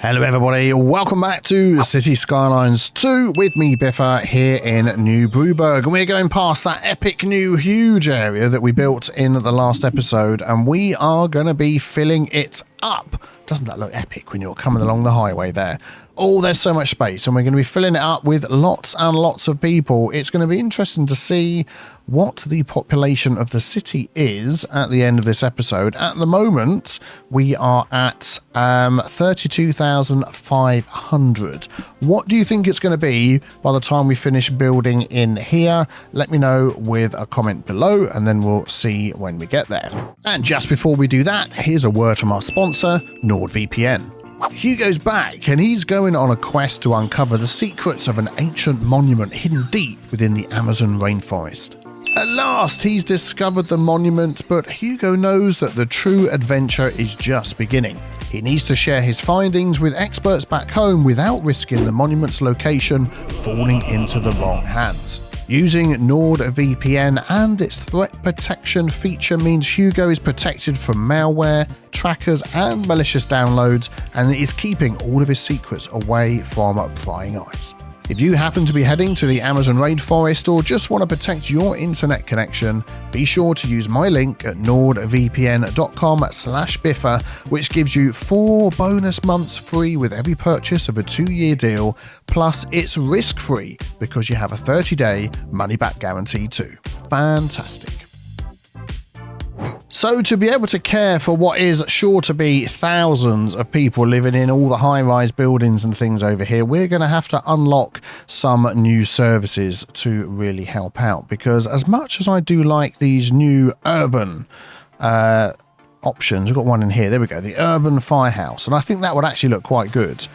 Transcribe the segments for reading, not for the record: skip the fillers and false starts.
Hello everybody, welcome back to City Skylines 2 with me Biffa here in New Brewburgh, and we're going past that epic new huge area that we built in the last episode, and we are going to be filling it up. Doesn't that look epic when you're coming along the highway there? Oh, there's so much space, and we're going to be filling it up with lots and lots of people. It's going to be interesting to see what the population of the city is at the end of this episode. At the moment, we are at 32,500. What do you think it's going to be by the time we finish building in here? Let me know with a comment below, and then we'll see when we get there. And just before we do that, here's a word from our sponsor, NordVPN. Hugo's back, and he's going on a quest to uncover the secrets of an ancient monument hidden deep within the Amazon rainforest. At last, he's discovered the monument, but Hugo knows that the true adventure is just beginning. He needs to share his findings with experts back home without risking the monument's location falling into the wrong hands. Using NordVPN and its threat protection feature means Hugo is protected from malware, trackers and malicious downloads, and is keeping all of his secrets away from prying eyes. If you happen to be heading to the Amazon rainforest or just want to protect your internet connection, be sure to use my link at nordvpn.com/Biffa, which gives you 4 bonus months free with every purchase of a 2-year deal, plus it's risk-free because you have a 30-day money-back guarantee too. Fantastic. So to be able to care for what is sure to be thousands of people living in all the high-rise buildings and things over here, we're going to have to unlock some new services to really help out, because as much as I do like these new urban options, we've got one in here, there we go, the urban firehouse, and I think that would actually look quite good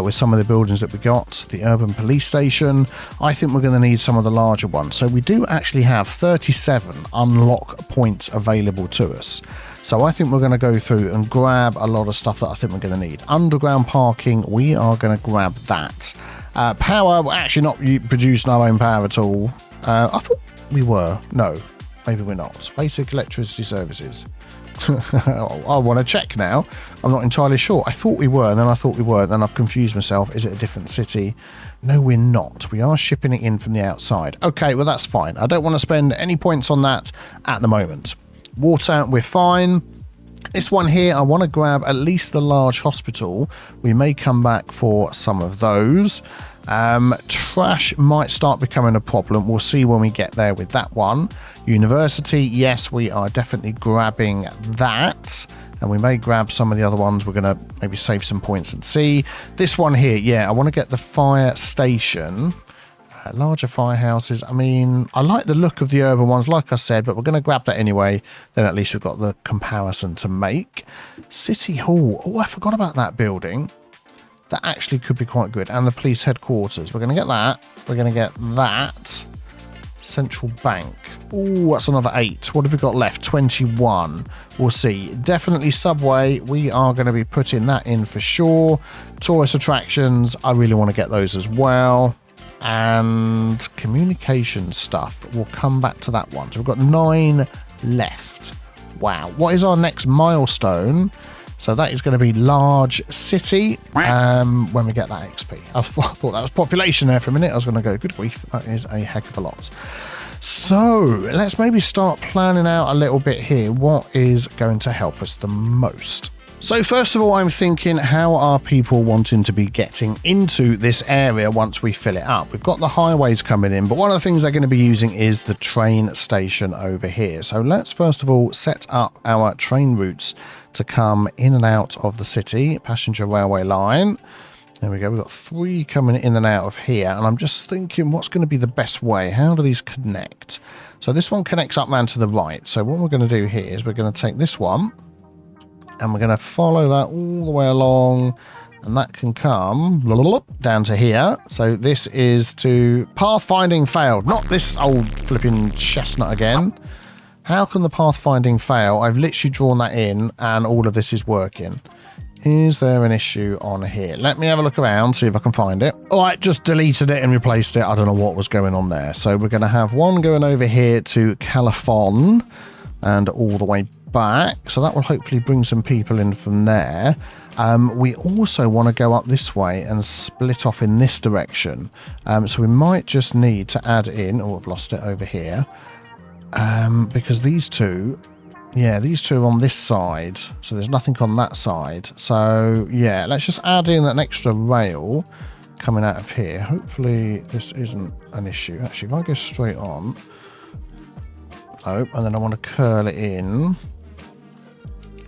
with some of the buildings that we got. The urban police station, I think we're going to need some of the larger ones. So we do actually have 37 unlock points available to us, so I think we're going to go through and grab a lot of stuff that I think we're going to need. Underground parking, we are going to grab that. Power, we're actually not producing our own power at all. I thought we were. No, maybe we're not. Basic electricity services. I want to check now. I'm not entirely sure. I thought we were, and then I thought we weren't, and I've confused myself. Is it a different city? No, we're not. We are shipping it in from the outside. Okay, well, that's fine. I don't want to spend any points on that at the moment. Water, we're fine. This one here, I want to grab at least the large hospital. We may come back for some of those. Trash might start becoming a problem. We'll see when we get there with that one. University, yes, we are definitely grabbing that. And we may grab some of the other ones. We're going to maybe save some points and see. This one here, yeah, I want to get the fire station. Larger firehouses. I mean, I like the look of the urban ones, like I said, but we're going to grab that anyway. Then at least we've got the comparison to make. City Hall. Oh, I forgot about that building. That actually could be quite good. And the police headquarters. We're going to get that. We're going to get that. Central Bank. Oh, that's another 8. What have we got left? 21. We'll see. Definitely Subway. We are going to be putting that in for sure. Tourist attractions. I really want to get those as well. And communication stuff. We'll come back to that one. So we've got 9 left. Wow. What is our next milestone? So that is going to be large city when we get that XP. I thought that was population there for a minute. I was going to go, good grief, that is a heck of a lot. So let's maybe start planning out a little bit here. What is going to help us the most? So first of all, I'm thinking, how are people wanting to be getting into this area once we fill it up? We've got the highways coming in, but one of the things they're going to be using is the train station over here. So let's first of all set up our train routes to come in and out of the city. Passenger railway line. There we go. We've got 3 coming in and out of here. And I'm just thinking, what's going to be the best way? How do these connect? So this one connects up and to the right. So what we're going to do here is we're going to take this one and we're going to follow that all the way along. And that can come down to here. So this is to pathfinding failed. Not this old flipping chestnut again. How can the pathfinding fail? I've literally drawn that in and all of this is working. Is there an issue on here? Let me have a look around, see if I can find it. All right, just deleted it and replaced it. I don't know what was going on there. So we're going to have one going over here to Califon and all the way back, so that will hopefully bring some people in from there. We also want to go up this way and split off in this direction. So we might just need to add in, oh, I've lost it over here, because these two, yeah, these two are on this side, so there's nothing on that side. So yeah, let's just add in an extra rail coming out of here. Hopefully this isn't an issue. Actually, if I go straight on, oh, and then I want to curl it in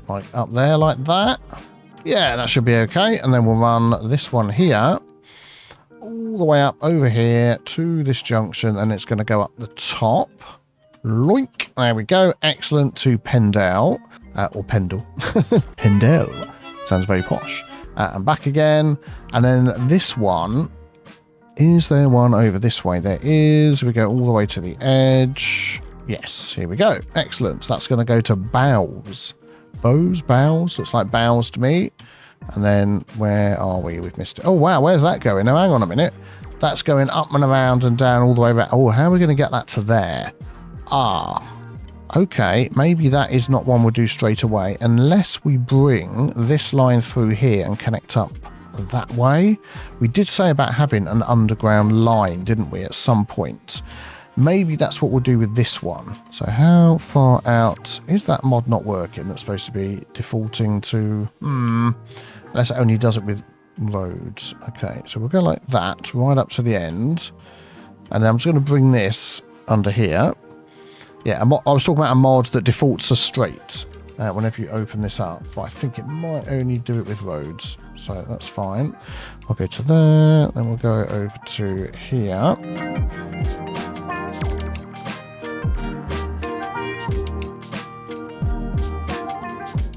like up there like that. Yeah, that should be okay. And then we'll run this one here all the way up over here to this junction, and it's going to go up the top. Loink. There we go. Excellent. To Pendle, or Pendle. Pendle. Sounds very posh. And back again. And then this one, is there one over this way? There is. We go all the way to the edge. Yes, here we go. Excellent. So that's going to go to Bows. Bows. Looks like bows to me. And then where are we? We've missed it. Oh, wow. Where's that going? Now, hang on a minute. That's going up and around and down all the way back. Oh, how are we going to get that to there? Ah, okay. Maybe that is not one we'll do straight away unless we bring this line through here and connect up that way. We did say about having an underground line, didn't we, at some point? Maybe that's what we'll do with this one. So how far out is that mod not working? That's supposed to be defaulting to unless it only does it with roads. Okay, so we'll go like that right up to the end, and then I'm just going to bring this under here. Yeah, I was talking about a mod that defaults to straight whenever you open this up, but I think it might only do it with roads, so that's fine. I'll go to there, then we'll go over to here.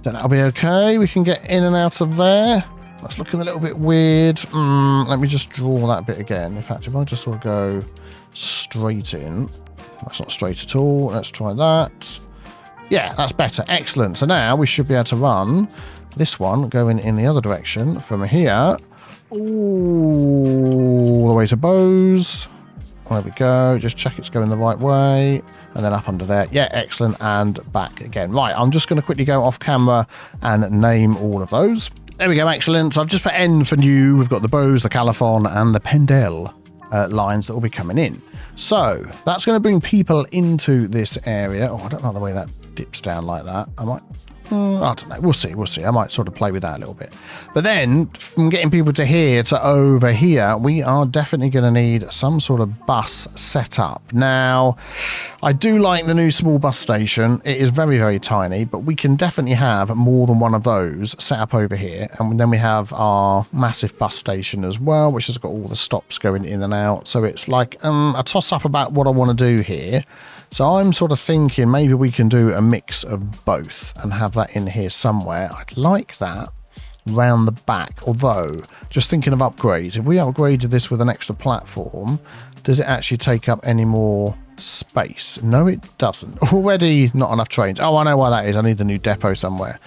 Then that'll be okay. We can get in and out of there. That's looking a little bit weird. Let me just draw that bit again. In fact, if I just sort of go straight in, that's not straight at all. Let's try that. Yeah, that's better. Excellent. So now we should be able to run this one going in the other direction from here all the way to Bows. There we go. Just check it's going the right way. And then up under there. Yeah, excellent. And back again. Right, I'm just going to quickly go off camera and name all of those. There we go. Excellent. So I've just put N for new. We've got the Bows, the Caliphon, and the Pendle lines that will be coming in. So that's going to bring people into this area. Oh, I don't like the way that dips down like that. I might... I don't know. We'll see. I might sort of play with that a little bit. But then, from getting people to here to over here, we are definitely going to need some sort of bus setup. Now, I do like the new small bus station. It is very, very tiny, but we can definitely have more than one of those set up over here. And then we have our massive bus station as well, which has got all the stops going in and out. So it's like a toss-up about what I want to do here. So I'm sort of thinking maybe we can do a mix of both and have that in here somewhere. I'd like that round the back, although just thinking of upgrades, if we upgraded this with an extra platform, does it actually take up any more space? No, it doesn't. Already not enough trains. Oh, I know why that is. I need the new depot somewhere.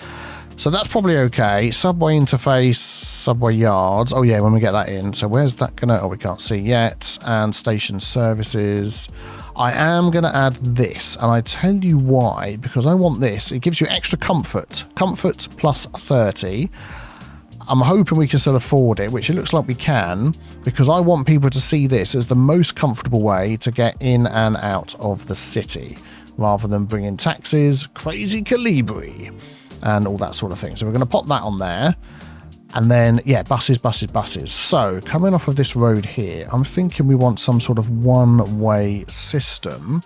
So that's probably okay. Subway interface, subway yards. Oh yeah, when we get that in. So where's that gonna, oh, we can't see yet. And station services. I am going to add this, and I tell you why, because I want this. It gives you extra comfort. Comfort plus 30. I'm hoping we can still afford it, which it looks like we can, because I want people to see this as the most comfortable way to get in and out of the city, rather than bringing taxis, crazy Calibri, and all that sort of thing. So we're going to pop that on there. And then, yeah, buses. So coming off of this road here, I'm thinking we want some sort of one-way system.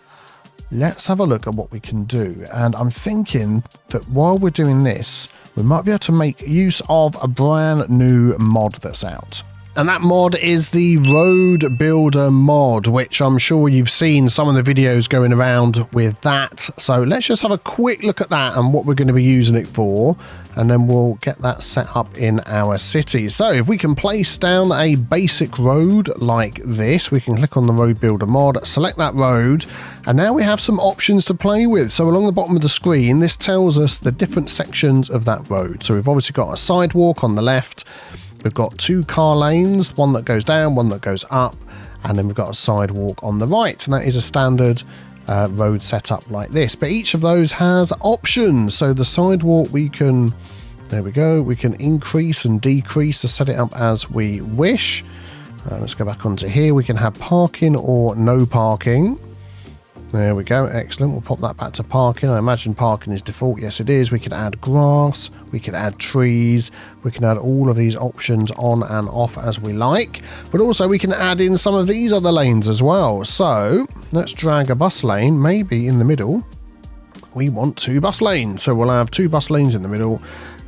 Let's have a look at what we can do. And I'm thinking that while we're doing this, we might be able to make use of a brand new mod that's out. And that mod is the Road Builder mod, which I'm sure you've seen some of the videos going around with that. So let's just have a quick look at that and what we're going to be using it for. And then we'll get that set up in our city. So if we can place down a basic road like this, we can click on the Road Builder mod, select that road, and now we have some options to play with. So along the bottom of the screen, this tells us the different sections of that road. So we've obviously got a sidewalk on the left. We've got 2 car lanes, one that goes down, one that goes up, and then we've got a sidewalk on the right, and that is a standard road set up like this. But each of those has options. So the sidewalk, we can, there we go, we can increase and decrease to set it up as we wish. Let's go back onto here. We can have parking or no parking. There we go, excellent. We'll pop that back to parking. I imagine parking is default. Yes, it is. We can add grass, we can add trees, we can add all of these options on and off as we like. But also we can add in some of these other lanes as well. So let's drag a bus lane, maybe in the middle. We want 2 bus lanes. So we'll have 2 bus lanes in the middle,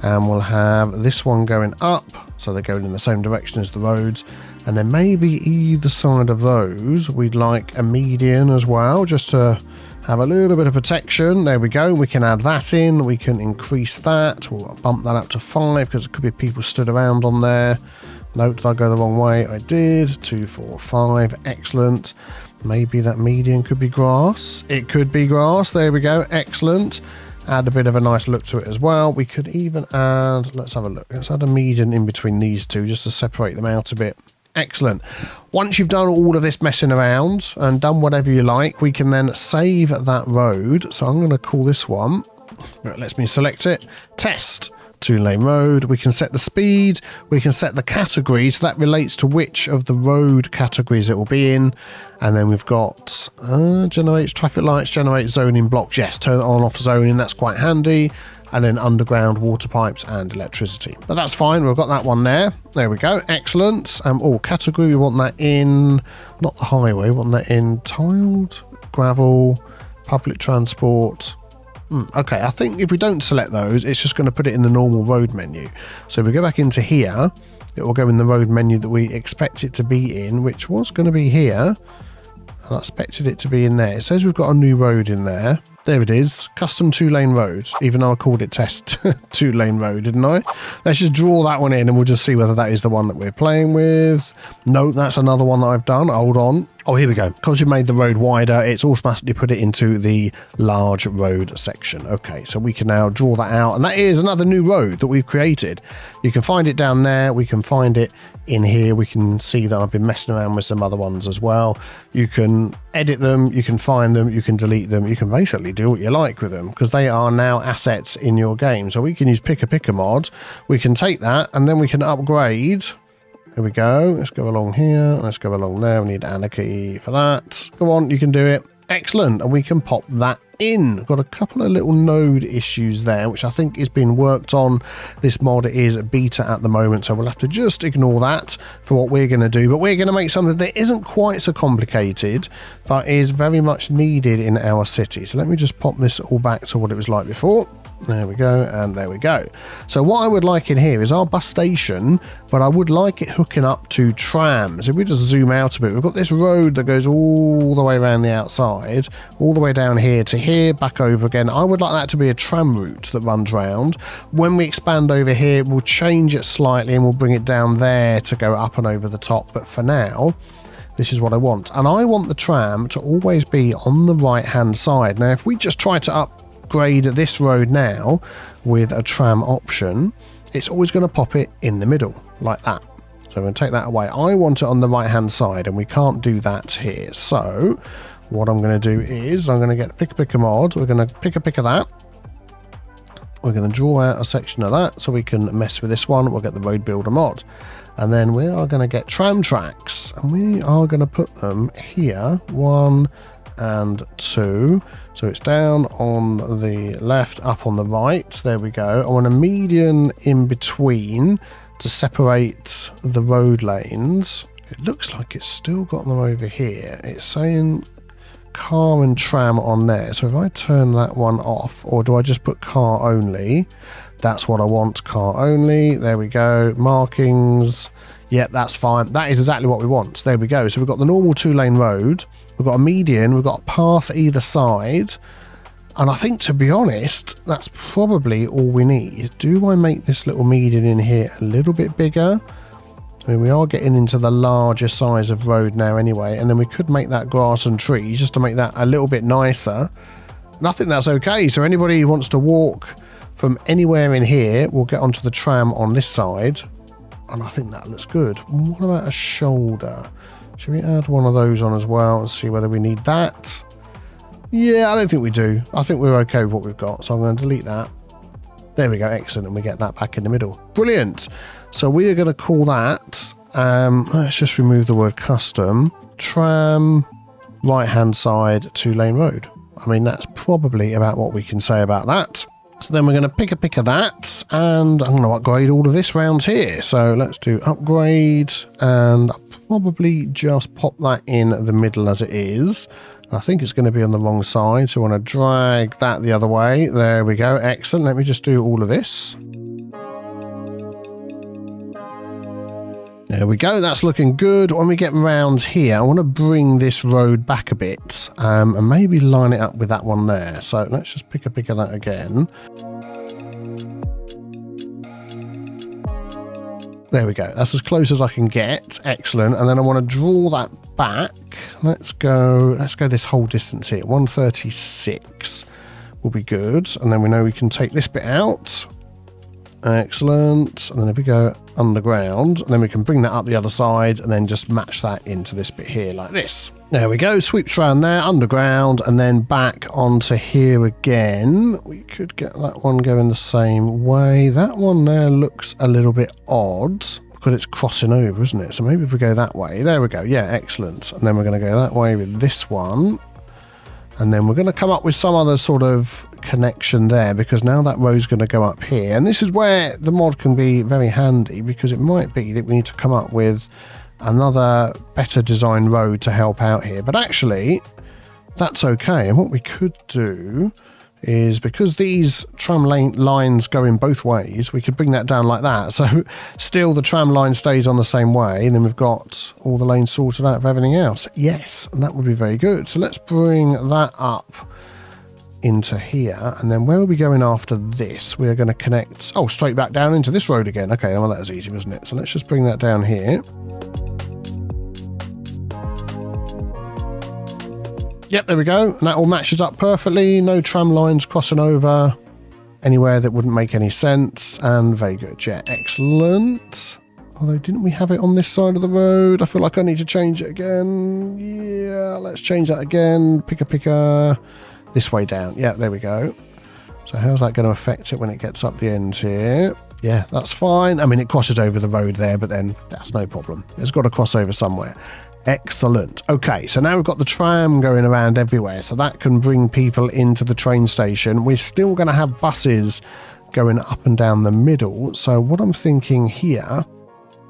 and we'll have this one going up. So they're going in the same direction as the roads. And then maybe either side of those, we'd like a median as well, just to have a little bit of protection. There we go. We can add that in. We can increase that. We'll bump that up to 5 because it could be people stood around on there. Note, did I go the wrong way? I did. 2, 4, 5. Excellent. Maybe that median could be grass. It could be grass. There we go. Excellent. Add a bit of a nice look to it as well. We could even add, let's have a look. Let's add a median in between these two just to separate them out a bit. Excellent. Once you've done all of this messing around and done whatever you like, we can then save that road. So I'm going to call this one, it lets me select it, test 2-lane road. We can set the speed, we can set the category, so that relates to which of the road categories it will be in. And then we've got generates traffic lights, generate zoning blocks. Yes, turn on off zoning, that's quite handy. And then underground water pipes and electricity. But that's fine, we've got that one there. There we go, excellent. Category, we want that in, not the highway, we want that in tiled, gravel, public transport. Okay, I think if we don't select those, it's just going to put it in the normal road menu. So if we go back into here, it will go in the road menu that we expect it to be in, which was going to be here. I expected it to be in there. It says we've got a new road in there. There it is, custom 2-lane road, even though I called it test 2-lane road, didn't I? Let's just draw that one in and we'll just see whether that is the one that we're playing with. No, that's another one that I've done. Hold on. Oh, here we go. Because you made the road wider, it's automatically put it into the large road section. Okay, so we can now draw that out. And that is another new road that we've created. You can find it down there. We can find it in here. We can see that I've been messing around with some other ones as well. You can edit them, you can find them, you can delete them. You can basically do what you like with them because they are now assets in your game. So we can use Pick a mod. We can take that and then we can upgrade. Here we go. Let's go along here. Let's go along there. We need Anarchy for that. Go on, you can do it. Excellent. And we can pop that in. We've got a couple of little node issues there, which I think is being worked on. This mod is beta at the moment, so we'll have to just ignore that for what we're going to do. But we're going to make something that isn't quite so complicated, but is very much needed in our city. So let me just pop this all back to what it was like before. There we go, and there we go. So what I would like in here is our bus station, but I would like it hooking up to trams. If we just zoom out a bit, we've got this road that goes all the way around the outside, all the way down here to here, back over again. I would like that to be a tram route that runs round. When we expand over here, we'll change it slightly and we'll bring it down there to go up and over the top. But for now, this is what I want. And I want the tram to always be on the right-hand side. Now, if we just try to upgrade this road now with a tram option, it's always going to pop it in the middle like that. So I'm going to take that away. I want it on the right hand side and we can't do that here. So what I'm going to do is I'm going to get Pick a mod. We're going to pick of that. We're going to draw out a section of that so we can mess with this one. We'll get the road builder mod. And then we are going to get tram tracks and we are going to put them here. 1 and 2. So it's down on the left, up on the right. There we go. I want a median in between to separate the road lanes. It looks like it's still got them over here. It's saying car and tram on there. So if I turn that one off, or do I just put car only? That's what I want, car only. There we go. Markings. Yep, that's fine. That is exactly what we want. There we go. So we've got the normal 2-lane road. We've got a median. We've got a path either side. And I think, to be honest, that's probably all we need. Do I make this little median in here a little bit bigger? I mean, we are getting into the larger size of road now anyway. And then we could make that grass and trees just to make that a little bit nicer. And I think that's okay. So anybody who wants to walk from anywhere in here will get onto the tram on this side. And I think that looks good. What about a shoulder? Should we add one of those on as well and see whether we need that? Yeah, I don't think we do. I think we're okay with what we've got. So I'm going to delete that. There we go. Excellent. And we get that back in the middle. Brilliant. So we are going to call that, let's just remove the word custom, tram right-hand side 2-lane road. I mean, that's probably about what we can say about that. So then we're going to pick a pick of that, and I'm going to upgrade all of this round here. So let's do upgrade, and I'll probably just pop that in the middle as it is. I think it's going to be on the wrong side, so I want to drag that the other way. There we go. Excellent. Let me just do all of this. There we go. That's looking good. When we get round here, I want to bring this road back a bit and maybe line it up with that one there. So let's just pick a pick of that again. There we go. That's as close as I can get. Excellent. And then I want to draw that back. Let's go this whole distance here. 136 will be good. And then we know we can take this bit out. Excellent. And then if we go underground, and then we can bring that up the other side and then just match that into this bit here like this. There we go. Sweeps around there, underground, and then back onto here again. We could get that one going the same way. That one there looks a little bit odd because it's crossing over, isn't it? So maybe if we go that way. There we go. Yeah, excellent. And then we're going to go that way with this one. And then we're going to come up with some other sort of connection there, because now that road's going to go up here. And this is where the mod can be very handy, because it might be that we need to come up with another better designed road to help out here. But actually, that's okay. And what we could do is, because these tram lines go in both ways, we could bring that down like that. So still the tram line stays on the same way, and then we've got all the lanes sorted out for everything else. Yes, and that would be very good. So let's bring that up into here, and then where are we going after this? We're going to connect, straight back down into this road again. Okay, well, that was easy, wasn't it? So let's just bring that down here. Yep, there we go. And that all matches up perfectly. No tram lines crossing over anywhere that wouldn't make any sense. And very good. Yeah, excellent. Although, didn't we have it on this side of the road? I feel like I need to change it again. Yeah, let's change that again. Picker. This way down. Yeah, there we go. So how's that going to affect it when it gets up the end here? Yeah, that's fine. I mean, it crosses over the road there, but then that's no problem. It's got to cross over somewhere. Excellent. Okay, so now we've got the tram going around everywhere, so that can bring people into the train station. We're still going to have buses going up and down the middle. So what I'm thinking here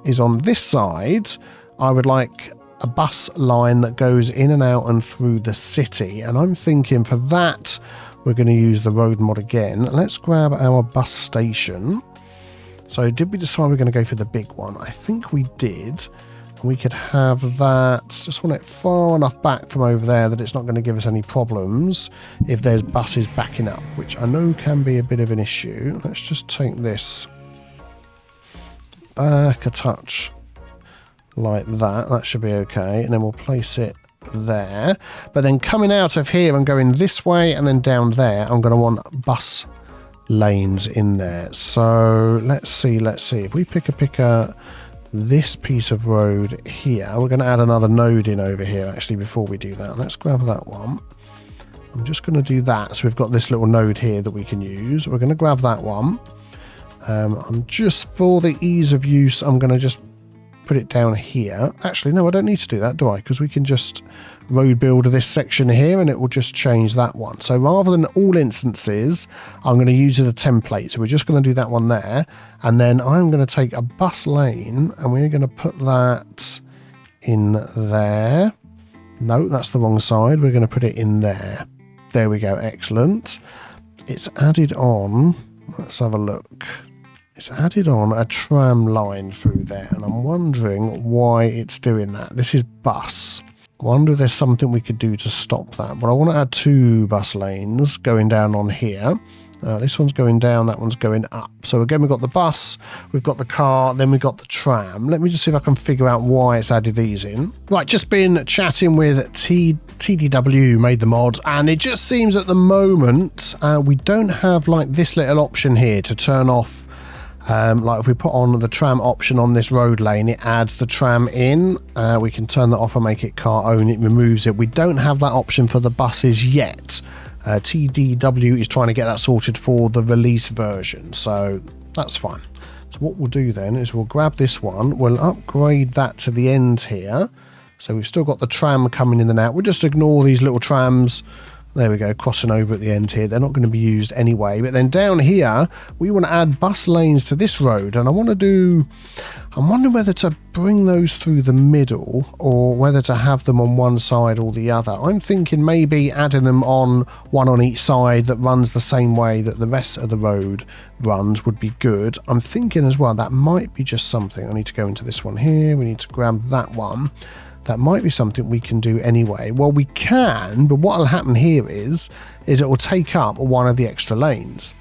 is, on this side, I would like a bus line that goes in and out and through the city. And I'm thinking for that, we're going to use the road mod again. Let's grab our bus station. So did we decide we're going to go for the big one? I think we did. We could have that, just want it far enough back from over there that it's not going to give us any problems if there's buses backing up, which I know can be a bit of an issue. Let's just take this back a touch like that. That should be okay. And then we'll place it there. But then coming out of here and going this way and then down there, I'm going to want bus lanes in there. So let's see. If we pick this piece of road here, we're going to add another node in over here actually before we do that. Let's grab that one. I'm just going to do that. So we've got this little node here that we can use. We're going to grab that one. I'm just, for the ease of use, I'm going to just put it down here. Actually, no, I don't need to do that, do I? Because we can just road build this section here and it will just change that one. So rather than all instances, I'm going to use it as a template. So we're just going to do that one there. And then I'm going to take a bus lane and we're going to put that in there. No, that's the wrong side. We're going to put it in there. There we go. Excellent. It's added on. Let's have a look. It's added on a tram line through there, and I'm wondering why it's doing that. This is bus. I wonder if there's something we could do to stop that. But I want to add 2 bus lanes going down on here. This one's going down, that one's going up. So again, we've got the bus, we've got the car, then we've got the tram. Let me just see if I can figure out why it's added these in. Right, just been chatting with TDW, made the mod, and it just seems at the moment we don't have like this little option here to turn off Like if we put on the tram option on this road lane, it adds the tram in. We can turn that off and make it car only. It removes it. We don't have that option for the buses yet. TDW is trying to get that sorted for the release version, so that's fine. So what we'll do then is we'll grab this one, we'll upgrade that to the end here. So we've still got the tram coming in and out. We'll just ignore these little trams. There we go, crossing over at the end here. They're not going to be used anyway. But then down here, we want to add bus lanes to this road. And I'm wondering whether to bring those through the middle or whether to have them on one side or the other. I'm thinking maybe adding them on one on each side that runs the same way that the rest of the road runs would be good. I'm thinking as well, that might be just something. I need to go into this one here. We need to grab that one. That might be something we can do anyway. Well, we can, but what will happen here is it will take up one of the extra lanes.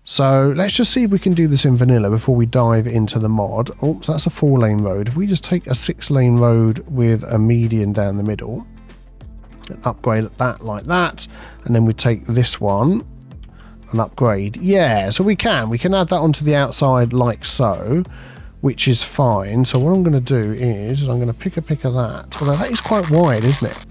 So let's just see if we can do this in vanilla before we dive into the mod. Oh, so that's a 4-lane road. If we just take a 6-lane road with a median down the middle, and upgrade that like that, and then we take this one and upgrade. Yeah, so we can add that onto the outside like so, which is fine. So what I'm going to do is I'm going to pick a pick of that. Although that is quite wide, isn't it?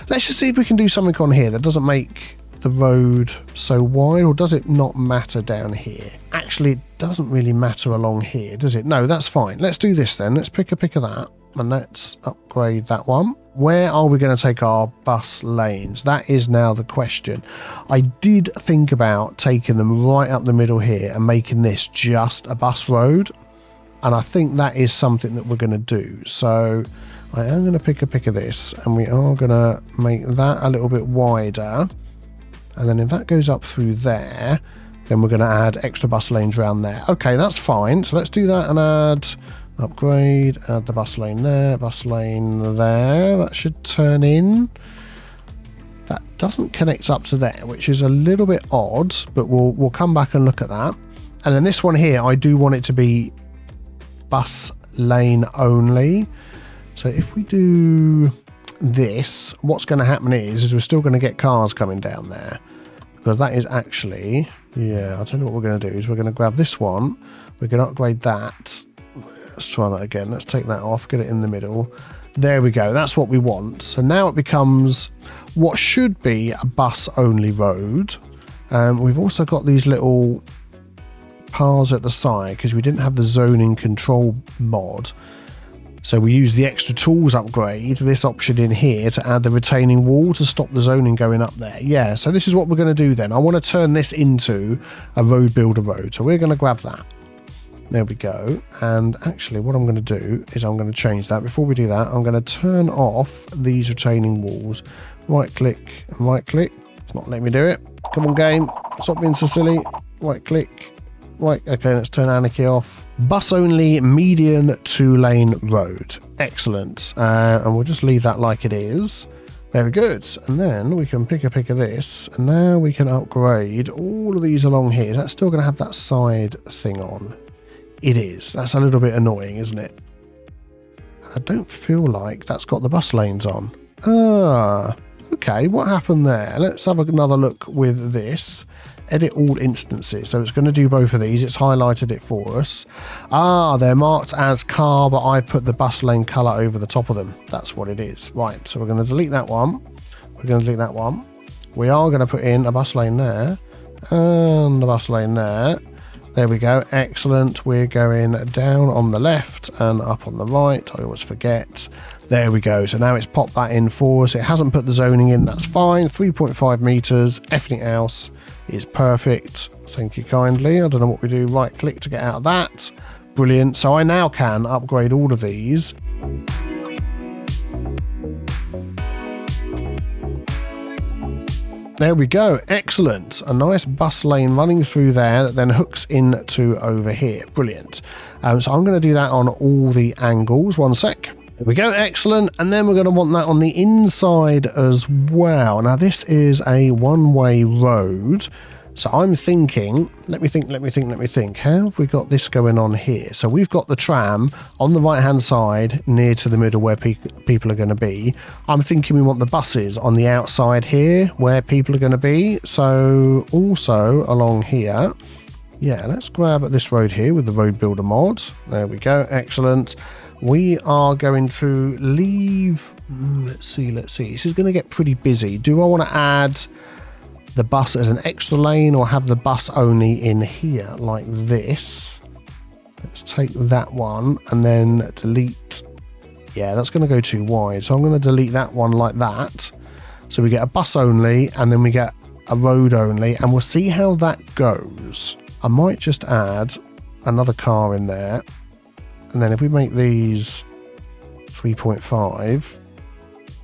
Let's just see if we can do something on here that doesn't make the road so wide, or does it not matter down here? Actually, it doesn't really matter along here, does it? No, that's fine. Let's do this then. Let's pick a pick of that and let's upgrade that one. Where are we going to take our bus lanes? That is now the question. I did think about taking them right up the middle here and making this just a bus road. And I think that is something that we're going to do. So I am going to pick a pick of this, and we are going to make that a little bit wider. And then if that goes up through there, then we're going to add extra bus lanes around there. Okay, that's fine. So let's do that and add, upgrade, add the bus lane there, bus lane there. That should turn in. That doesn't connect up to there, which is a little bit odd, but we'll come back and look at that. And then this one here, I do want it to be bus lane only. So if we do this, what's going to happen is we're still going to get cars coming down there, because that is actually, yeah, I'll tell you what we're going to do is we're going to grab this one, we're going to upgrade that. Let's try that again. Let's take that off, get it in the middle. There we go. That's what we want. So now it becomes what should be a bus only road. We've also got these little paths at the side because we didn't have the zoning control mod, so we use the extra tools upgrade, this option in here, to add the retaining wall to stop the zoning going up there. Yeah, so this is what we're going to do then. I want to turn this into a road builder road, so we're going to grab that. There we go. And actually what I'm going to do is I'm going to change that. Before we do that, I'm going to turn off these retaining walls. Right click and right click. It's not letting me do it. Come on game, stop being so silly. Right click. Right, okay, let's turn Anarchy off. Bus only median 2-lane road. Excellent. And we'll just leave that like it is. Very good. And then we can pick a pick of this. And now we can upgrade all of these along here. That's still going to have that side thing on. It is. That's a little bit annoying, isn't it? I don't feel like that's got the bus lanes on. Ah, okay. What happened there? Let's have another look with this. Edit all instances. So it's going to do both of these. It's highlighted it for us. Ah, they're marked as car, but I put the bus lane color over the top of them. That's what it is. Right. So we're going to delete that one. We're going to delete that one. We are going to put in a bus lane there and a bus lane there. There we go. Excellent. We're going down on the left and up on the right. I always forget. There we go. So now it's popped that in for us. It hasn't put the zoning in. That's fine. 3.5 meters. Everything else is perfect. Thank you kindly. I don't know what we do. Right click to get out of that. Brilliant. So I now can upgrade all of these. There we go. Excellent. A nice bus lane running through there that then hooks into over here. Brilliant. So I'm going to do that on all the angles. One sec. There we go. Excellent. And then we're going to want that on the inside as well. Now this is a one-way road. So I'm thinking, let me think. How have we got this going on here? So we've got the tram on the right-hand side near to the middle where people are going to be. I'm thinking we want the buses on the outside here where people are going to be. So also along here, Yeah, let's grab this road here with the road builder mod. There we go. Excellent. We are going to leave. Let's see. This is going to get pretty busy. Do I want to add the bus as an extra lane or have the bus only in here like this? Let's take that one and then delete. Yeah, that's going to go too wide. So I'm going to delete that one like that. So we get a bus only and then we get a road only, and we'll see how that goes. I might just add another car in there. And then if we make these 3.5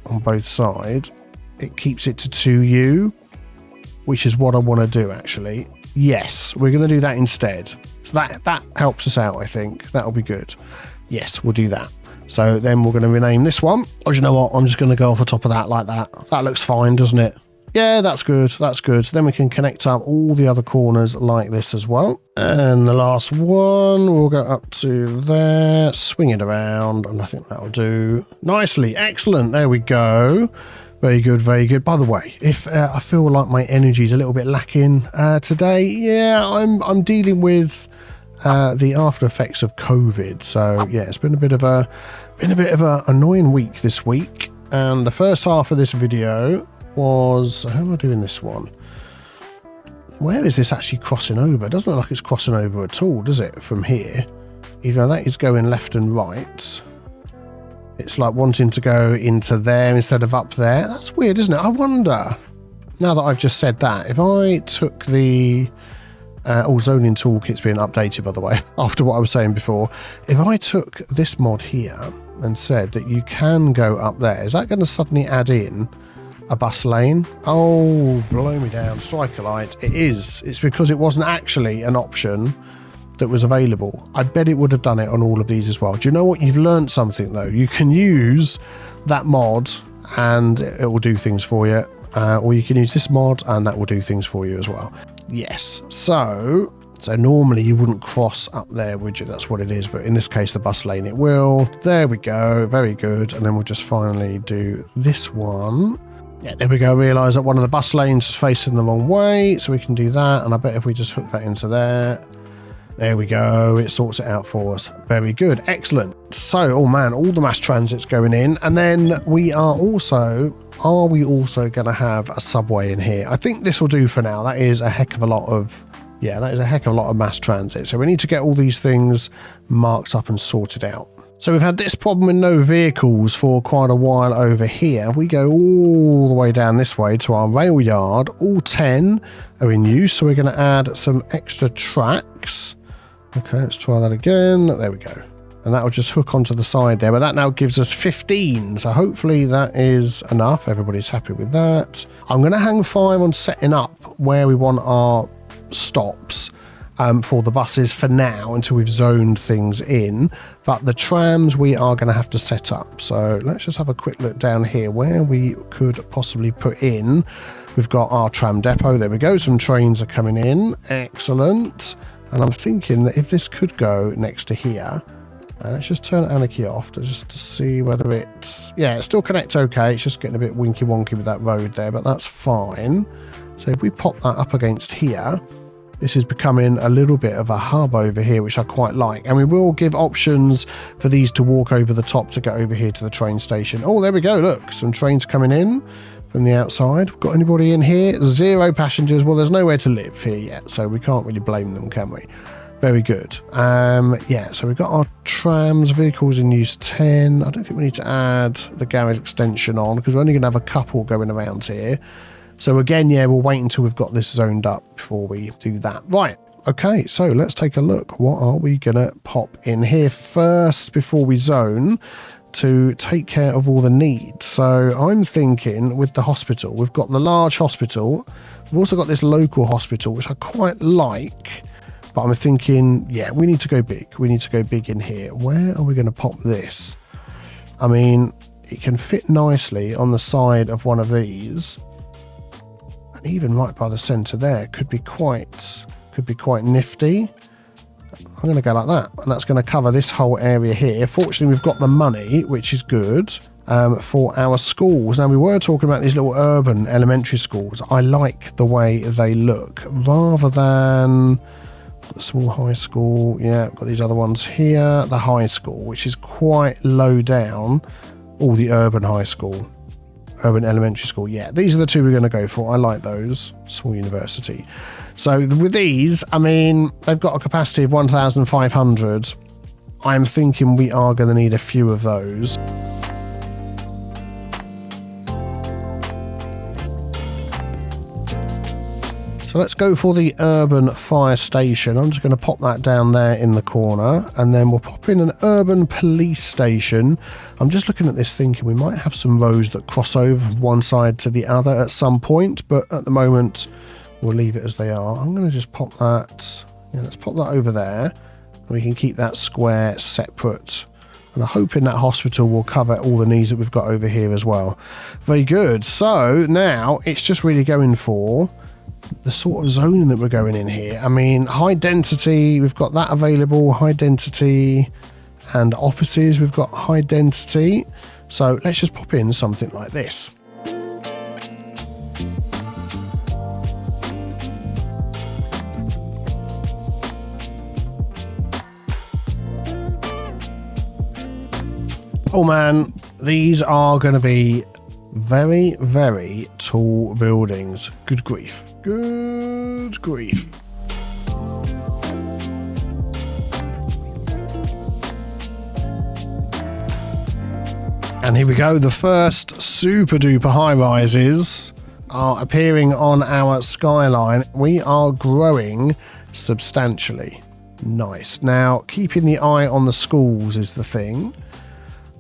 on both sides, it keeps it to 2U, which is what I want to do actually. Yes, we're going to do that instead. So that helps us out, I think. That'll be good. Yes, we'll do that. So then we're going to rename this one. Oh, you know what? I'm just going to go off the top of that like that. That looks fine, doesn't it? Yeah, that's good. That's good. So then we can connect up all the other corners like this as well. And the last one, we'll go up to there, swing it around, and I think that'll do nicely. Excellent. There we go. Very good, very good. By the way, if I feel like my energy is a little bit lacking today, yeah, I'm dealing with the after effects of COVID. So yeah, it's been a bit of a annoying week this week. And the first half of this video was, how am I doing this one? Where is this actually crossing over? It doesn't look like it's crossing over at all, does it, from here? Even though that is going left and right. It's like wanting to go into there instead of up there. That's weird, isn't it? I wonder, now that I've just said that, if I took the zoning toolkit's been updated, by the way, after what I was saying before. If I took this mod here and said that you can go up there, is that going to suddenly add in a bus lane? Oh, blow me down. Strike a light. It is. It's because it wasn't actually an option that was available. I bet it would have done it on all of these as well. Do you know what? You've learned something though. You can use that mod and it will do things for you. Or you can use this mod and that will do things for you as well. Yes. So normally you wouldn't cross up there, would you? That's what it is. But in this case, the bus lane, it will. There we go. Very good. And then we'll just finally do this one. Yeah, there we go. Realise that one of the bus lanes is facing the wrong way. So we can do that. And I bet if we just hook that into there, there we go. It sorts it out for us. Very good. Excellent. So, oh man, all the mass transits going in. And then we are also going to have a subway in here? I think this will do for now. That is a heck of a lot of, yeah, that is a heck of a lot of mass transit. So we need to get all these things marked up and sorted out. So we've had this problem with no vehicles for quite a while over here. We go all the way down this way to our rail yard. All 10 are in use. So we're going to add some extra tracks. Okay, let's try that again. There we go. And that will just hook onto the side there. But that now gives us 15. So hopefully that is enough. Everybody's happy with that. I'm going to hang fire on setting up where we want our stops for the buses for now until we've zoned things in. But the trams we are going to have to set up. So let's just have a quick look down here where we could possibly put in. We've got our tram depot. There we go. Some trains are coming in. Excellent. And I'm thinking that if this could go next to here, let's just turn Anarchy off to see whether it's... Yeah, it still connects okay. It's just getting a bit winky wonky with that road there, but that's fine. So if we pop that up against here, this is becoming a little bit of a hub over here, which I quite like. And we will give options for these to walk over the top to get over here to the train station. Oh, there we go. Look, some trains coming in from the outside. Got anybody in here? 0 passengers. Well, there's nowhere to live here yet, so we can't really blame them, can we? Very good. Yeah, so we've got our trams, vehicles in use 10. I don't think we need to add the garage extension on because we're only going to have a couple going around here. So again, yeah, we'll wait until we've got this zoned up before we do that. Right. Okay, so let's take a look. What are we going to pop in here first before we zone to take care of all the needs? So I'm thinking with the hospital, we've got the large hospital. We've also got this local hospital, which I quite like. But I'm thinking, yeah, we need to go big. We need to go big in here. Where are we going to pop this? I mean, it can fit nicely on the side of one of these. And even right by the center there could be quite nifty. I'm going to go like that. And that's going to cover this whole area here. Fortunately, we've got the money, which is good, for our schools. Now, we were talking about these little urban elementary schools. I like the way they look rather than... The small high school. Yeah, got these other ones here. The high school, which is quite low down. All the urban high school. Urban elementary school. Yeah, these are the two we're going to go for. I like those. Small university. So with these, I mean, they've got a capacity of 1,500. I'm thinking we are going to need a few of those. So let's go for the urban fire station. I'm just going to pop that down there in the corner, and then we'll pop in an urban police station. I'm just looking at this thinking we might have some roads that cross over from one side to the other at some point, but at the moment we'll leave it as they are. I'm going to just pop that, yeah, let's pop that over there, and we can keep that square separate. And I'm hoping that hospital will cover all the needs that we've got over here as well. Very good. So now it's just really going for the sort of zoning that we're going in here. I mean, high density, we've got that available, high density, and offices, we've got high density. So let's just pop in something like this. Oh man, these are going to be very, very tall buildings. Good grief. Good grief. And here we go. The first super duper high rises are appearing on our skyline. We are growing substantially. Nice. Now, keeping the eye on the schools is the thing.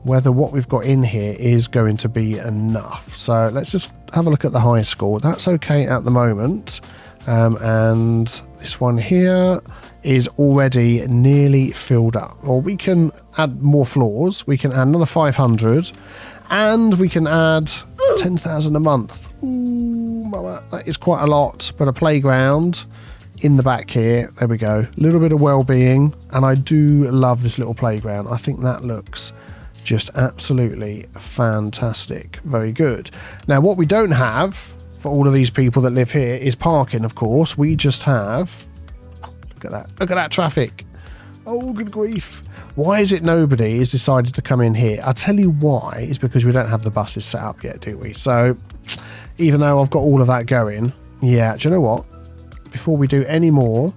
Whether what we've got in here is going to be enough. So let's just have a look at the high school. That's okay at the moment. And this one here is already nearly filled up. Or we can add more floors. We can add another 500. And we can add 10,000 a month. Ooh, mama, that is quite a lot. But a playground in the back here. There we go. A little bit of well-being. And I do love this little playground. I think that looks just absolutely fantastic. Very good. Now, what we don't have for all of these people that live here is parking, of course. We just have... Look at that. Look at that traffic. Oh, good grief. Why is it nobody has decided to come in here? I'll tell you why. It's because we don't have the buses set up yet, do we? So, even though I've got all of that going, yeah, do you know what? Before we do any more,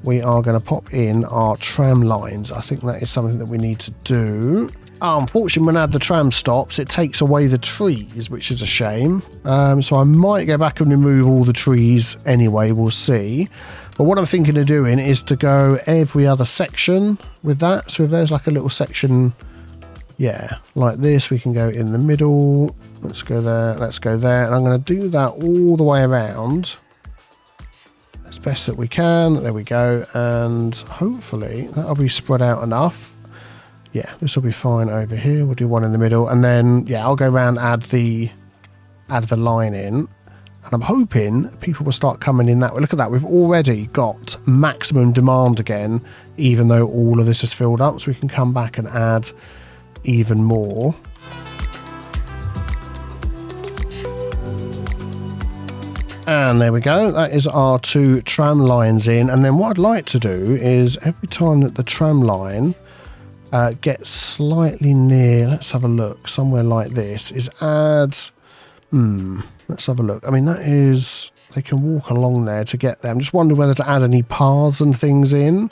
we are going to pop in our tram lines. I think that is something that we need to do. Unfortunately, when I add the tram stops, it takes away the trees, which is a shame. So I might go back and remove all the trees anyway. We'll see. But what I'm thinking of doing is to go every other section with that. So if there's like a little section, yeah, like this, we can go in the middle. Let's go there. Let's go there. And I'm going to do that all the way around as best that we can. There we go. And hopefully that'll be spread out enough. Yeah, this will be fine over here. We'll do one in the middle, and then yeah, I'll go around, add the line in, and I'm hoping people will start coming in that way. Look at that, we've already got maximum demand again, even though all of this is filled up, so we can come back and add even more. And there we go, that is our 2 tram lines in. And then what I'd like to do is every time that the tram line get slightly near, let's have a look, somewhere like this, is add, let's have a look. I mean, that is, they can walk along there to get there. I'm just wondering whether to add any paths and things in.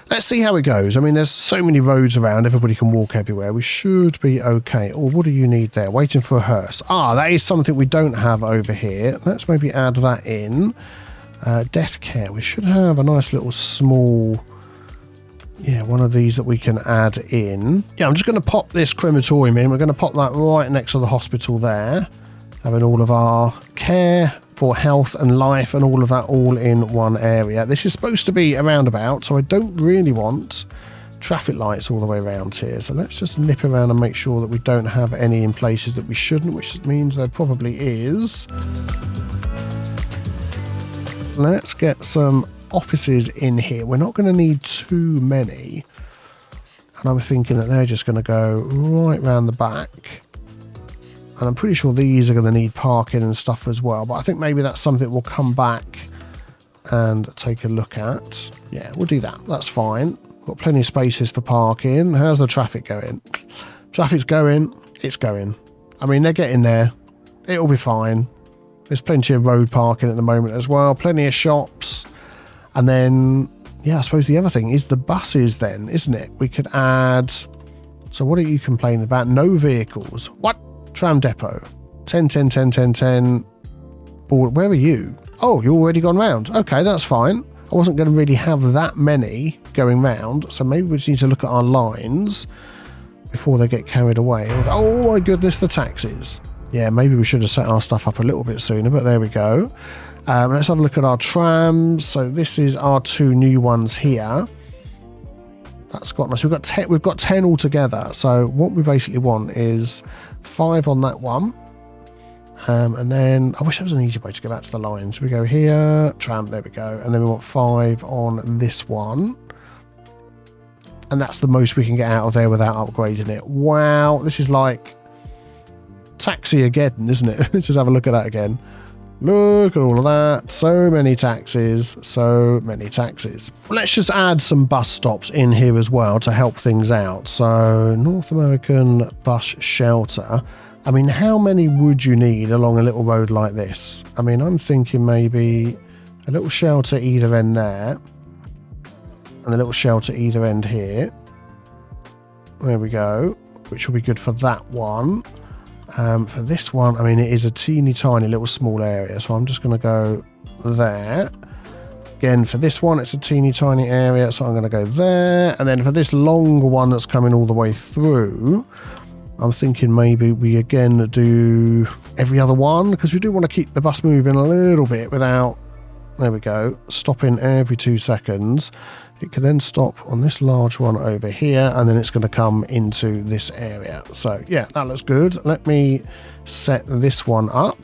Let's see how it goes. I mean, there's so many roads around, everybody can walk everywhere. We should be okay. Or what do you need there? Waiting for a hearse. That is something we don't have over here. Let's maybe add that in. Death care. We should have a nice little small... yeah, one of these that we can add in. Yeah, I'm just going to pop this crematorium in. We're going to pop that right next to the hospital there. Having all of our care for health and life and all of that all in one area. This is supposed to be a roundabout, so I don't really want traffic lights all the way around here. So let's just nip around and make sure that we don't have any in places that we shouldn't, which means there probably is. Let's get some offices in here. We're not going to need too many, and I'm thinking that they're just going to go right round the back, and I'm pretty sure these are going to need parking and stuff as well, but I think maybe that's something we'll come back and take a look at. Yeah, we'll do that. That's fine. Got plenty of spaces for parking. How's the traffic going? Traffic's going. It's going. I mean, they're getting there. It'll be fine. There's plenty of road parking at the moment as well. Plenty of shops. And then, yeah, I suppose the other thing is the buses then, isn't it? We could add... So what are you complaining about? No vehicles. What? Tram depot. 10, 10, 10, 10, 10. Where are you? Oh, you've already gone round. Okay, that's fine. I wasn't going to really have that many going round, so maybe we just need to look at our lines before they get carried away. Oh my goodness, the taxis. Yeah, maybe we should have set our stuff up a little bit sooner, but there we go. Let's have a look at our trams. So this is our 2 new ones here. That's got nice. We've got 10 altogether. So what we basically want is 5 on that one. And then I wish there was an easier way to go back to the lines. We go here, tram, there we go. And then we want 5 on this one. And that's the most we can get out of there without upgrading it. Wow, this is like taxi again, isn't it? Let's just have a look at that again. Look at all of that. So many taxis, so many taxis. Let's just add some bus stops in here as well to help things out. So North American bus shelter. I mean, how many would you need along a little road like this? I mean, I'm thinking maybe a little shelter either end there and a little shelter either end here. There we go, which will be good for that one. For this one, I mean, it is a teeny tiny little small area, so I'm just going to go there. Again, for this one, it's a teeny tiny area, so I'm going to go there. And then for this long one that's coming all the way through, I'm thinking maybe we again do every other one, because we do want to keep the bus moving a little bit without, there we go, stopping every 2 seconds. It can then stop on this large one over here, and then it's going to come into this area. So yeah, that looks good. Let me set this one up.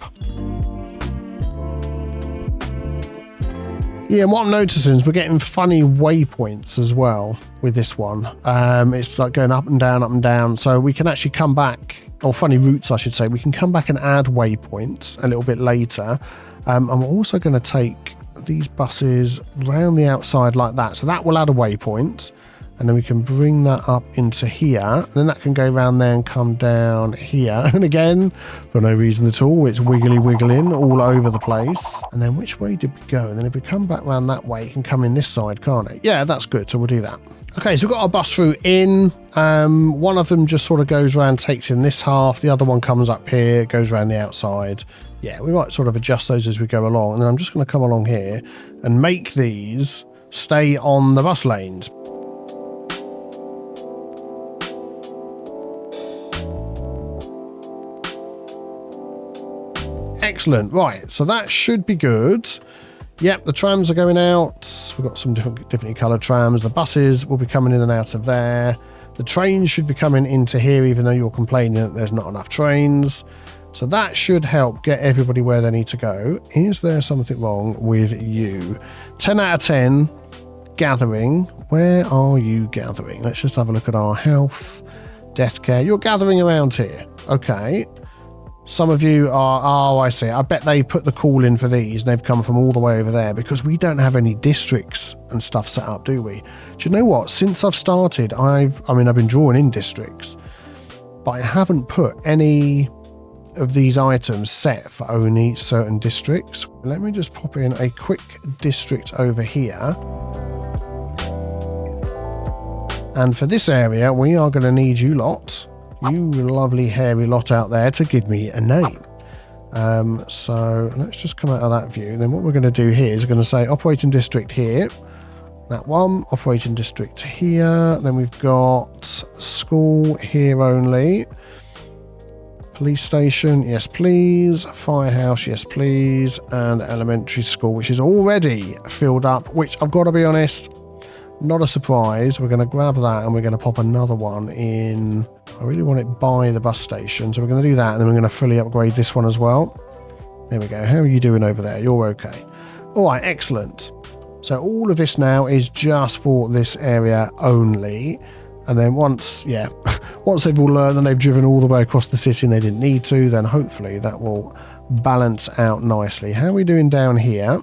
Yeah, and what I'm noticing is we're getting funny waypoints as well with this one. It's like going up and down. So we can actually come back, or funny routes, I should say. We can come back and add waypoints a little bit later. And we're also going to take these buses round the outside like that. So that will add a waypoint. And then we can bring that up into here. And then that can go around there and come down here. And again, for no reason at all, it's wiggling all over the place. And then which way did we go? And then if we come back around that way, it can come in this side, can't it? Yeah, that's good. So we'll do that. Okay, so we've got our bus route in. One of them just sort of goes around, takes in this half. The other one comes up here, goes around the outside. Yeah, we might sort of adjust those as we go along. And then I'm just going to come along here and make these stay on the bus lanes. Excellent. Right, so that should be good. Yep, the trams are going out. We've got some differently coloured trams. The buses will be coming in and out of there. The trains should be coming into here, even though you're complaining that there's not enough trains. So that should help get everybody where they need to go. Is there something wrong with you? 10 out of 10. Gathering. Where are you gathering? Let's just have a look at our health. Death care. You're gathering around here. Okay. Some of you are, oh, I see. I bet they put the call in for these and they've come from all the way over there, because we don't have any districts and stuff set up, do we? Do you know what? Since I've started, I've been drawing in districts, but I haven't put any of these items set for only certain districts. Let me just pop in a quick district over here. And for this area, we are going to need you lot. You lovely hairy lot out there to give me a name. So let's just come out of that view. Then what we're going to do here is we're going to say operating district here. That one, operating district here. Then we've got school here only. Police station, yes please. Firehouse, yes please. And elementary school, which is already filled up, which I've got to be honest, not a surprise. We're going to grab that and we're going to pop another one in. I really want it by the bus station, so we're going to do that, and then we're going to fully upgrade this one as well. There we go. How are you doing over there? You're okay. All right, excellent. So all of this now is just for this area only. And then once they've all learned and they've driven all the way across the city and they didn't need to, then hopefully that will balance out nicely. How are we doing down here?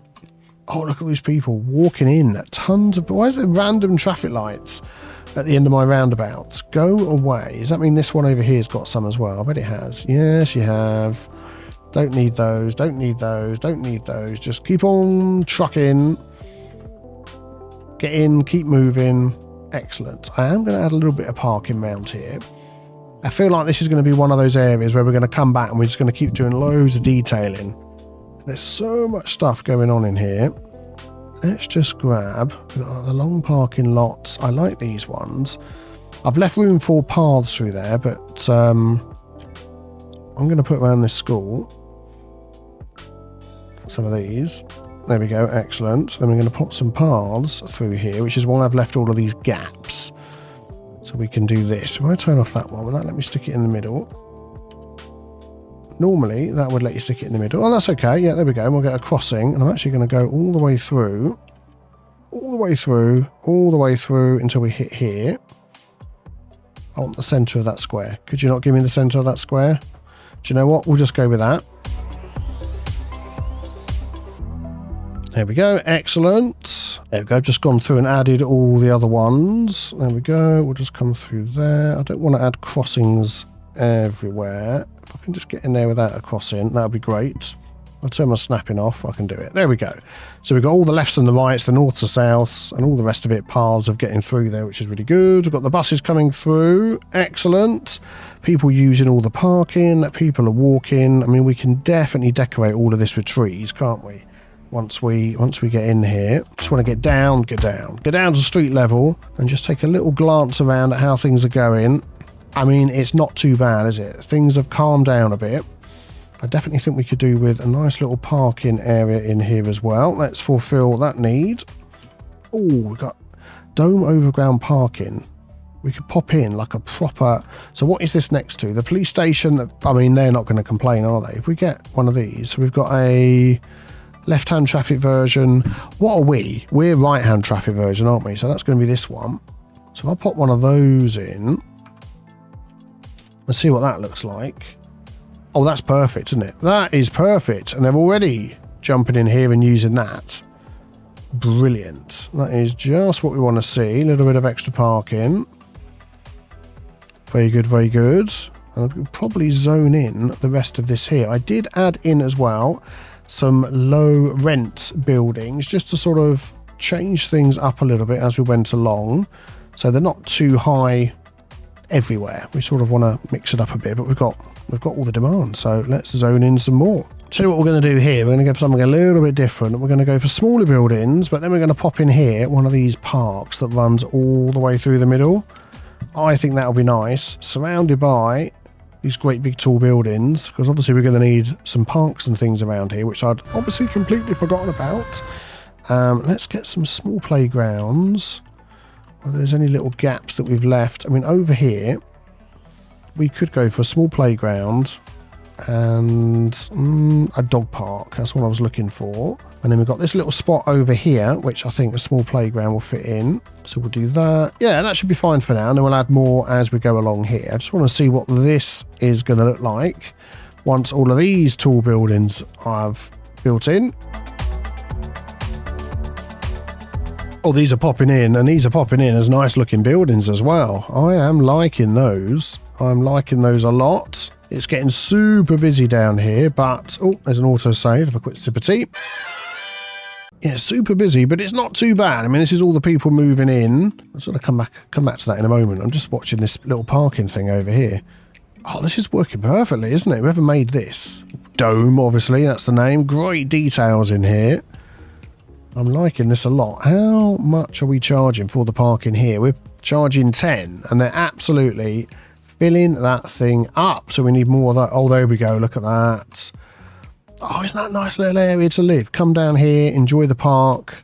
Oh, look at these people walking in. Tons of... Why is there random traffic lights at the end of my roundabouts? Go away. Does that mean this one over here has got some as well? I bet it has. Yes, you have. Don't need those. Don't need those. Don't need those. Just keep on trucking. Get in. Keep moving. Excellent. I am going to add a little bit of parking round here. I feel like this is going to be one of those areas where we're going to come back and we're just going to keep doing loads of detailing. There's so much stuff going on in here. Let's just grab the long parking lots. I like these ones. I've left room for paths through there, but I'm going to put around this school some of these. There we go. Excellent. Then we're going to put some paths through here, which is why I've left all of these gaps. So we can do this. If I turn off that one, will that let me stick it in the middle? Normally, that would let you stick it in the middle. Oh, that's okay. Yeah, there we go. And we'll get a crossing. And I'm actually going to go all the way through, all the way through, all the way through until we hit here. I want the centre of that square. Could you not give me the centre of that square? Do you know what? We'll just go with that. There we go. Excellent. There we go. Just gone through and added all the other ones. There we go. We'll just come through there. I don't want to add crossings everywhere. If I can just get in there without a crossing, that would be great. I'll turn my snapping off. I can do it. There we go. So we've got all the lefts and the rights, the north to souths, and all the rest of it, paths of getting through there, which is really good. We've got the buses coming through. Excellent. People using all the parking. People are walking. I mean, we can definitely decorate all of this with trees, can't we? Once we get in here. Just want to get down to street level and just take a little glance around at how things are going. I mean, it's not too bad, is it? Things have calmed down a bit. I definitely think we could do with a nice little parking area in here as well. Let's fulfill that need. Oh, we've got dome overground parking. We could pop in like a proper... So what is this next to? The police station? I mean, they're not going to complain, are they? If we get one of these, so we've got a left-hand traffic version. What are we? We're right-hand traffic version, aren't we? So that's going to be this one. So if I pop one of those in... Let's see what that looks like. Oh, that's perfect, isn't it? That is perfect. And they're already jumping in here and using that. Brilliant. That is just what we want to see. A little bit of extra parking. Very good, very good. And we'll probably zone in the rest of this here. I did add in as well some low rent buildings just to sort of change things up a little bit as we went along. So they're not too high everywhere. We sort of want to mix it up a bit, but we've got all the demand, so let's zone in some more. Tell you what we're going to do here. We're going to go for something a little bit different. We're going to go for smaller buildings, but then we're going to pop in here one of these parks that runs all the way through the middle. I think that'll be nice, surrounded by these great big tall buildings, because obviously we're going to need some parks and things around here, which I'd obviously completely forgotten about. Let's get some small playgrounds. Whether there's any little gaps that we've left. I mean, over here, we could go for a small playground and a dog park. That's what I was looking for. And then we've got this little spot over here, which I think a small playground will fit in. So we'll do that. Yeah, that should be fine for now. And then we'll add more as we go along here. I just want to see what this is going to look like once all of these tall buildings I've built in. Oh, these are popping in, and these are popping in as nice looking buildings as well. I am liking those. I'm liking those a lot. It's getting super busy down here, but... Oh, there's an autosave. Have a quick sip of tea. Yeah, super busy, but it's not too bad. I mean, this is all the people moving in. I'll sort of come back to that in a moment. I'm just watching this little parking thing over here. Oh, this is working perfectly, isn't it? Whoever made this. Dome, obviously, that's the name. Great details in here. I'm liking this a lot. How much are we charging for the parking here? We're charging 10, and they're absolutely filling that thing up. So we need more of that. Oh, there we go. Look at that. Oh, isn't that a nice little area to live? Come down here, enjoy the park.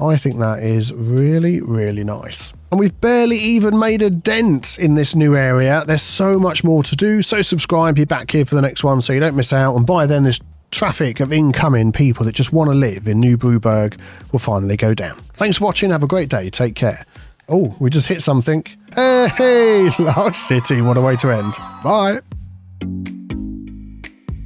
I think that is really, really nice. And we've barely even made a dent in this new area. There's so much more to do. So subscribe, be back here for the next one so you don't miss out. And by then, this traffic of incoming people that just want to live in New Brewburgh will finally go down. Thanks for watching. Have a great day. Take care. Oh, we just hit something. Hey, large city. What a way to end. Bye.